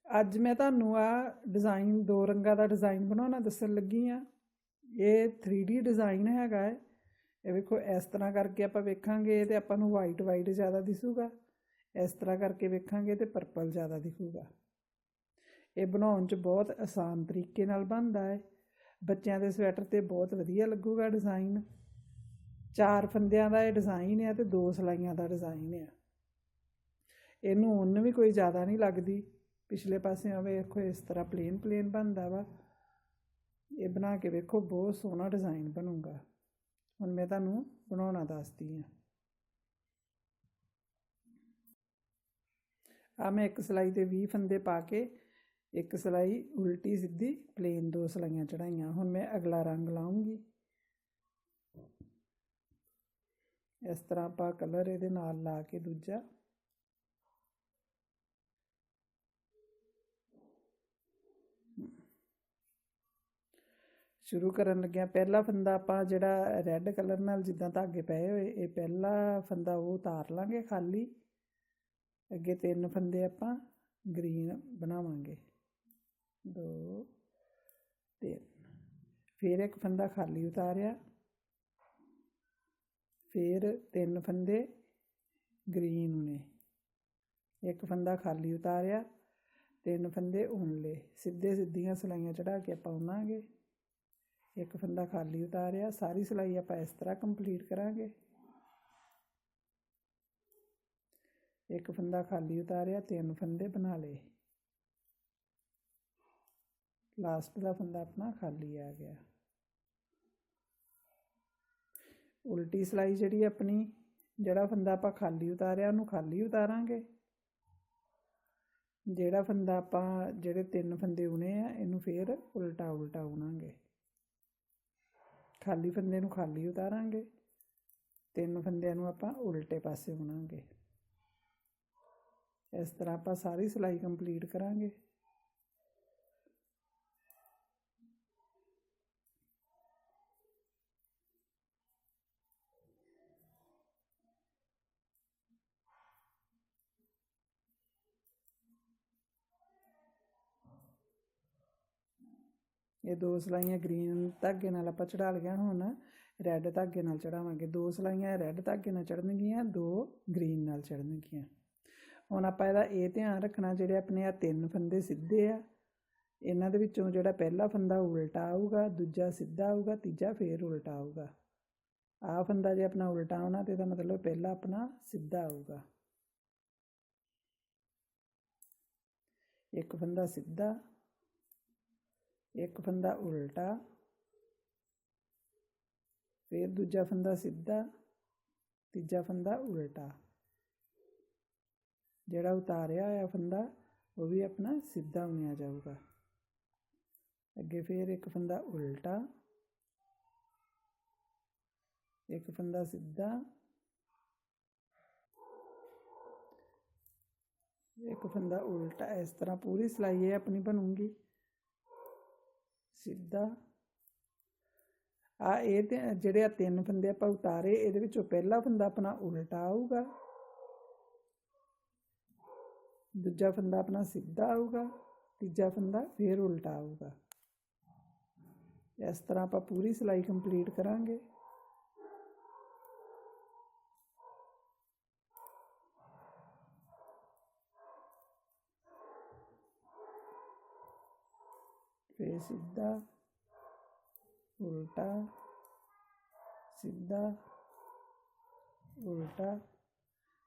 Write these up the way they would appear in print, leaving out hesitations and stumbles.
ਅੱਜ ਮੈਂ ਤੁਹਾਨੂੰ ਆ ਡਿਜ਼ਾਈਨ 2 ਰੰਗਾਂ ਦਾ ਡਿਜ਼ਾਈਨ ਬਣਾਉਣਾ ਦੱਸਣ ਲੱਗੀ ਆ। ਇਹ 3D ਡਿਜ਼ਾਈਨ ਹੈਗਾ ਹੈ। ਇਹ ਵੇਖੋ ਇਸ ਤਰ੍ਹਾਂ ਕਰਕੇ ਆਪਾਂ ਵੇਖਾਂਗੇ ਤੇ ਆਪਾਂ ਨੂੰ ਵਾਈਟ ਜ਼ਿਆਦਾ ਦਿਸੂਗਾ। ਇਸ ਤਰ੍ਹਾਂ ਕਰਕੇ ਵੇਖਾਂਗੇ ਤੇ ਪਰਪਲ ਜ਼ਿਆਦਾ ਦਿਖੂਗਾ। ਇਹ ਬਣਾਉਣ 'ਚ ਬਹੁਤ ਆਸਾਨ ਤਰੀਕੇ ਨਾਲ ਬਣਦਾ ਹੈ। ਬੱਚਿਆਂ ਦੇ ਸਵੈਟਰ 'ਤੇ ਬਹੁਤ ਵਧੀਆ ਲੱਗੂਗਾ ਡਿਜ਼ਾਈਨ। 4 ਫੰਦਿਆਂ ਦਾ ਇਹ ਡਿਜ਼ਾਈਨ ਆ ਤੇ 2 ਸਿਲਾਈਆਂ ਦਾ ਡਿਜ਼ਾਈਨ ਆ। ਇਹਨੂੰ ਉੱਨ ਵੀ ਕੋਈ ਜ਼ਿਆਦਾ ਨਹੀਂ ਲੱਗਦੀ। ਪਿਛਲੇ ਪਾਸੇ ਵੇਖੋ ਇਸ ਤਰ੍ਹਾਂ ਪਲੇਨ ਬਣਦਾ ਵਾ। ਇਹ ਬਣਾ ਕੇ ਵੇਖੋ, ਬਹੁਤ ਸੋਹਣਾ ਡਿਜ਼ਾਈਨ ਬਣੂਗਾ। ਹੁਣ ਮੈਂ ਤੁਹਾਨੂੰ ਬਣਾਉਣਾ ਦੱਸਦੀ ਹਾਂ। ਆ ਮੈਂ ਇੱਕ ਸਿਲਾਈ ਤੇ 20 ਫੰਦੇ ਪਾ ਕੇ ਇੱਕ ਸਿਲਾਈ ਉਲਟੀ ਸਿੱਧੀ ਪਲੇਨ 2 ਸਿਲਾਈਆਂ ਚੜਾਈਆਂ। ਹੁਣ ਮੈਂ ਅਗਲਾ ਰੰਗ ਲਾਉਂਗੀ। ਇਸ ਤਰ੍ਹਾਂ ਆਪਾਂ ਕਲਰ ਇਹਦੇ ਨਾਲ ਲਾ ਕੇ ਦੂਜਾ ਸ਼ੁਰੂ ਕਰਨ ਲੱਗਿਆ। ਪਹਿਲਾ ਫੰਦਾ ਆਪਾਂ ਜਿਹੜਾ ਰੈੱਡ ਕਲਰ ਨਾਲ ਜਿੱਦਾਂ ਧਾਗੇ ਪਏ ਹੋਏ, ਇਹ ਪਹਿਲਾ ਫੰਦਾ ਉਹ ਉਤਾਰ ਲਾਂਗੇ ਖਾਲੀ। ਅੱਗੇ 3 ਫੰਦੇ ਆਪਾਂ ਗ੍ਰੀਨ ਬਣਾਵਾਂਗੇ, 2 3। ਫਿਰ ਇੱਕ ਫੰਦਾ ਖਾਲੀ ਉਤਾਰਿਆ, ਫਿਰ 3 ਫੰਦੇ ਗ੍ਰੀਨ ਨੇ, ਇੱਕ ਫੰਦਾ ਖਾਲੀ ਉਤਾਰਿਆ, 3 ਫੰਦੇ ਉਣਲੇ। ਸਿੱਧੀਆਂ ਸਿਲਾਈਆਂ ਚੜਾ ਕੇ ਆਪਾਂ ਉਣਾਂਗੇ। ਇੱਕ ਫੰਦਾ ਖਾਲੀ ਉਤਾਰਿਆ, ਸਾਰੀ ਸਿਲਾਈ ਆਪਾਂ ਇਸ ਤਰ੍ਹਾਂ ਕੰਪਲੀਟ ਕਰਾਂਗੇ। ਇੱਕ ਫੰਦਾ ਖਾਲੀ ਉਤਾਰਿਆ, 3 ਫੰਦੇ ਬਣਾ ਲਏ। ਲਾਸਟ ਦਾ ਫੰਦਾ ਆਪਣਾ ਖਾਲੀ ਆ ਗਿਆ। ਉਲਟੀ ਸਿਲਾਈ ਜਿਹੜੀ ਆਪਣੀ, ਜਿਹੜਾ ਫੰਦਾ ਆਪਾਂ ਖਾਲੀ ਉਤਾਰਿਆ ਉਹਨੂੰ ਖਾਲੀ ਉਤਾਰਾਂਗੇ। ਜਿਹੜਾ ਫੰਦਾ ਆਪਾਂ ਜਿਹੜੇ 3 ਫੰਦੇ ਉਣੇ ਆ ਇਹਨੂੰ ਫਿਰ ਉਲਟਾ ਉਣਾਂਗੇ। ਖਾਲੀ ਫੰਦੇ ਨੂੰ ਖਾਲੀ ਉਤਾਰਾਂਗੇ, 3 ਫੰਦਿਆਂ ਨੂੰ ਆਪਾਂ ਉਲਟੇ ਪਾਸੇ ਉਣਾਂਗੇ। ਇਸ ਤਰ੍ਹਾਂ ਆਪਾਂ ਸਾਰੀ ਸਿਲਾਈ ਕੰਪਲੀਟ ਕਰਾਂਗੇ। ਇਹ 2 ਸਿਲਾਈਆਂ ਗ੍ਰੀਨ ਧਾਗੇ ਨਾਲ ਆਪਾਂ ਚੜਾ ਲਈਆਂ। ਹੁਣ ਰੈੱਡ ਧਾਗੇ ਨਾਲ ਚੜਾਵਾਂਗੇ। 2 ਸਿਲਾਈਆਂ ਰੈੱਡ ਧਾਗੇ ਨਾਲ ਚੜਨਗੀਆਂ, 2 ਗ੍ਰੀਨ ਨਾਲ ਚੜਨਗੀਆਂ। ਹੁਣ ਆਪਾਂ ਇਹਦਾ ਇਹ ਧਿਆਨ ਰੱਖਣਾ, ਜਿਹੜੇ ਆਪਣੇ ਆ 3 ਫੰਦੇ ਸਿੱਧੇ ਆ, ਇਹਨਾਂ ਦੇ ਵਿੱਚੋਂ ਜਿਹੜਾ ਪਹਿਲਾ ਫੰਦਾ ਉਲਟਾ ਆਊਗਾ, ਦੂਜਾ ਸਿੱਧਾ ਆਊਗਾ, ਤੀਜਾ ਫੇਰ ਉਲਟਾ ਆਊਗਾ। ਆਹ ਫੰਦਾ ਜੇ ਆਪਣਾ ਉਲਟਾ ਆਉਣਾ ਤੇ ਇਹਦਾ ਮਤਲਬ ਪਹਿਲਾ ਆਪਣਾ ਸਿੱਧਾ ਆਊਗਾ। ਇੱਕ ਫੰਦਾ ਸਿੱਧਾ, ਇੱਕ ਫੰਦਾ ਉਲਟਾ, ਫਿਰ ਦੂਜਾ ਫੰਦਾ ਸਿੱਧਾ, ਤੀਜਾ ਫੰਦਾ ਉਲਟਾ। ਜਿਹੜਾ ਉਤਾਰਿਆ ਹੋਇਆ ਫੰਦਾ ਉਹ ਵੀ ਆਪਣਾ ਸਿੱਧਾ ਉਣਿਆ ਜਾਊਗਾ। ਅੱਗੇ ਫਿਰ ਇੱਕ ਫੰਦਾ ਉਲਟਾ, ਇੱਕ ਫੰਦਾ ਸਿੱਧਾ, ਇੱਕ ਫੰਦਾ ਉਲਟਾ। ਇਸ ਤਰ੍ਹਾਂ ਪੂਰੀ ਸਿਲਾਈ ਇਹ ਆਪਣੀ ਬਣੂਗੀ। ਸਿੱਧਾ ਇਹ ਤੇ ਜਿਹੜੇ 3 ਫੰਦੇ ਆਪਾਂ ਉਤਾਰੇ, ਇਹਦੇ ਵਿੱਚੋਂ ਪਹਿਲਾ ਫੰਦਾ ਆਪਣਾ ਉਲਟਾ ਆਊਗਾ, ਦੂਜਾ ਫੰਦਾ ਆਪਣਾ ਸਿੱਧਾ ਆਊਗਾ, ਤੀਜਾ ਫੰਦਾ ਫਿਰ ਉਲਟਾ ਆਊਗਾ। ਇਸ ਤਰ੍ਹਾਂ ਆਪਾਂ ਪੂਰੀ ਸਿਲਾਈ ਕੰਪਲੀਟ ਕਰਾਂਗੇ। ਫਿਰ ਸਿੱਧਾ, ਉਲਟਾ, ਸਿੱਧਾ, ਉਲਟਾ।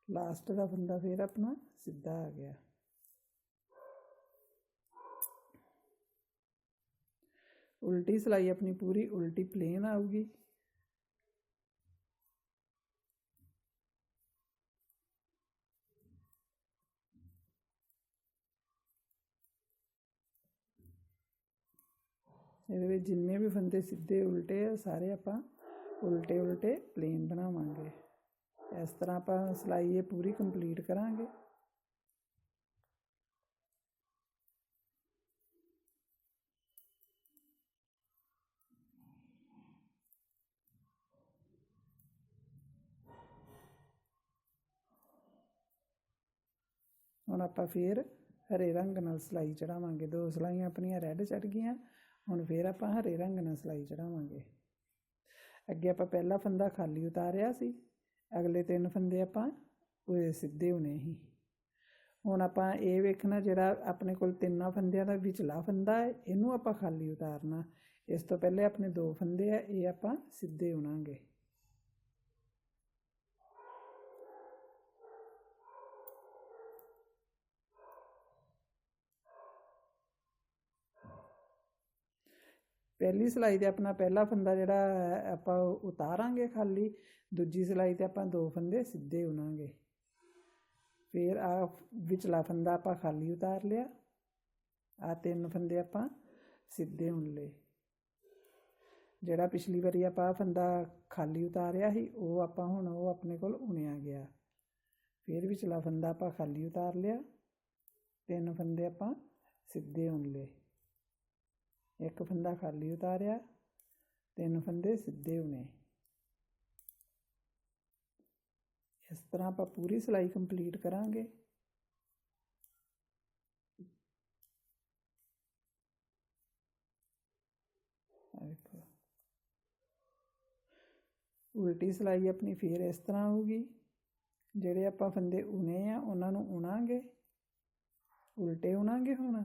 ਲਾਸਟ ਦਾ ਫੰਦਾ ਫਿਰ ਆਪਣਾ ਸਿੱਧਾ ਆ ਗਿਆ। ਉਲਟੀ ਸਿਲਾਈ ਆਪਣੀ ਪੂਰੀ ਉਲਟੀ ਪਲੇਨ ਆਊਗੀ। ਇਹਦੇ ਵਿੱਚ ਜਿੰਨੇ ਵੀ ਫੰਦੇ ਸਿੱਧੇ ਉਲਟੇ ਆ ਸਾਰੇ ਆਪਾਂ ਉਲਟੇ ਪਲੇਨ ਬਣਾਵਾਂਗੇ। ਇਸ ਤਰ੍ਹਾਂ ਆਪਾਂ ਸਿਲਾਈ ਇਹ ਪੂਰੀ ਕੰਪਲੀਟ ਕਰਾਂਗੇ। ਹੁਣ ਆਪਾਂ ਫਿਰ हरे रंग नाल सिलाई चढ़ावांगे। 2 सिलाइयां अपनियां रैड चढ़ गईयां। हुण फिर आपां हरे रंग नाल सिलाई चढ़ावांगे। अगे आपां पहला फंदा खाली उतारिया सी, अगले 3 फंदे आपां सीधे होने ही। हुण आपां ये वेखना जिहड़ा अपने कोल 3 फंदियां दा विचला फंदा है इहनूं आपां खाली उतारना। इस तो पहले अपने 2 फंदे है ये आपां सीधे होणांगे। पहली सिलाई ते अपना पहला फंदा जिहड़ा आपां उतारांगे खाली, दूजी सिलाई ते आपां 2 फंदे सीधे होणांगे। फिर विचला फंदा आपां खाली उतार लिया, 3 फंदे आपां सीधे होण ले। जिहड़ा पिछली वारी आपां फंदा खाली उतारिया ही वो आपां हुण वो अपने कोल उणिया गया। फिर विचला फंदा आपां खाली उतार लिया, 3 फंदे आपां सीधे होण ले। 1 फंदा खाली उतारिया, 3 फंदे सीधे होने। इस तरह आपां पूरी सिलाई कंप्लीट करांगे। देखो उल्टी सिलाई अपनी फिर इस तरह होगी। ਜਿਹੜੇ ਆਪਾਂ फंदे उणे आ उन्होंने उणांगे, उल्टे उणांगे। हुण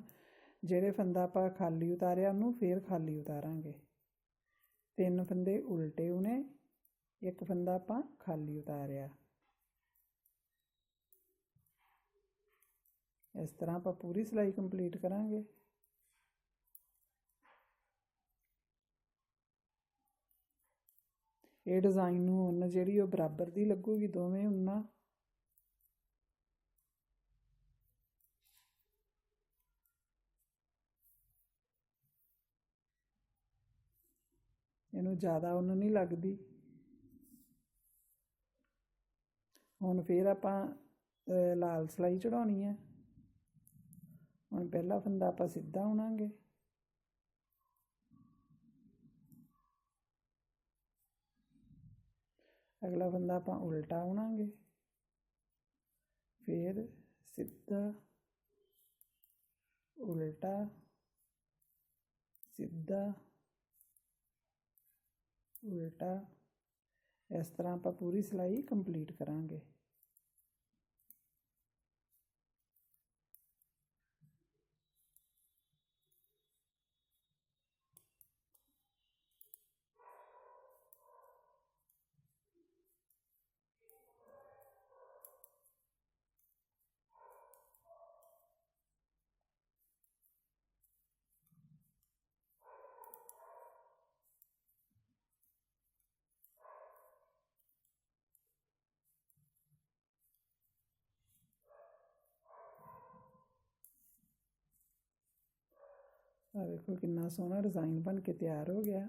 ਜਿਹੜੇ फंदा ਆਪਾਂ खाली उतारिया ਉਹਨੂੰ फिर खाली उतारांगे। 3 फंदे उल्टे उणे, 1 फंदा ਆਪਾਂ खाली उतारिया। इस तरह ਆਪਾਂ पूरी सिलाई कंप्लीट करांगे। ये डिज़ाइन नूं उन्न जिहड़ी ਉਹ बराबर दी लगूगी दोवें उन्नां। ਇਹਨੂੰ ज़्यादा उन्न नहीं लगदी। हुण फिर आपां लाल सिलाई चढ़ाउणी है। हुण पहला फंदा आपां सीधा उणांगे, अगला फंदा आपां उल्टा उणांगे, फिर सीधा उल्टा सीधा उल्टा। इस तरह आपां पूरी सिलाई कंप्लीट करांगे। देखो कितना सोहना डिज़ाइन बन के तैयार हो गया।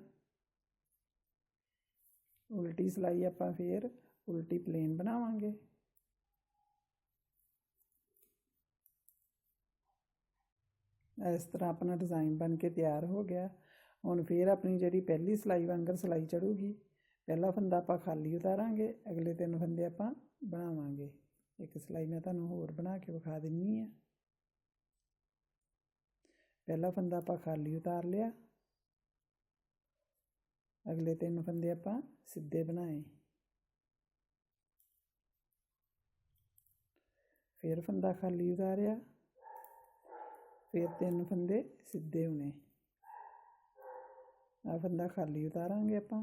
उल्टी सिलाई आपां फिर उल्टी प्लेन बनावांगे। इस तरह अपना डिज़ाइन बन के तैयार हो गया। हुण फिर अपनी जिहड़ी पहली सिलाई वांगर सिलाई चढ़ूगी। पहला फंदा आपां खाली उतारांगे, अगले 3 फंदे आपां बनावांगे। एक सिलाई मैं तुहानूं होर बना के विखा दिन्नी आ। पहला फंदा आपां खाली उतार लिया, अगले 3 फंदे आपां सीधे बनाए। फिर फंदा खाली उतारिया, फिर 3 फंदे सीधे होने। आ फंदा खाली उतारांगे आपां,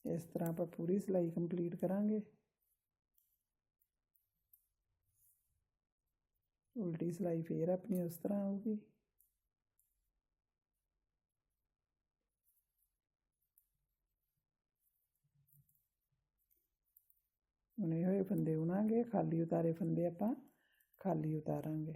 इस तरह आपां पूरी सिलाई कंप्लीट करांगे। उल्टी सिलाई फिर अपनी उस तरह होगी। उणे होए फंदे उणांगे, खाली उतारे फंदे आपां खाली उतारांगे।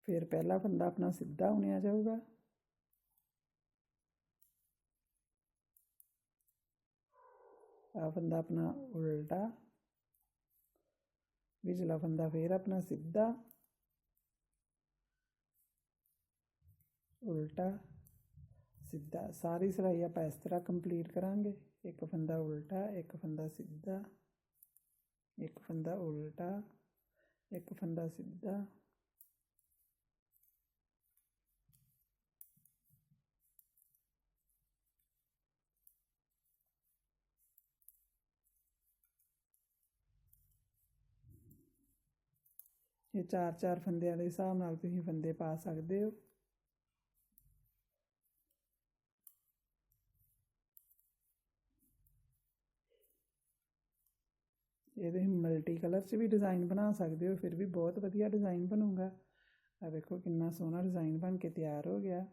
फिर पहला फंदा अपना सीधा बुनिया जाऊगा, आ फंदा अपना उल्टा, पिछला फंदा फिर अपना सीधा, उल्टा, सीधा। सारी सिलाई आप इस तरह कंप्लीट करांगे। एक फंदा उल्टा, एक फंदा सीधा, एक फंदा उल्टा, एक फंदा सीधा, ये 4-4 फंदियां के हिसाब नाल तुसीं फंदे पा सकते हो। ये तुसीं मल्टी कलर च भी डिज़ाइन बना सकते हो, फिर भी बहुत वधिया डिज़ाइन बनूगा। आ देखो कितना सोहना डिज़ाइन बन के तैयार हो गया।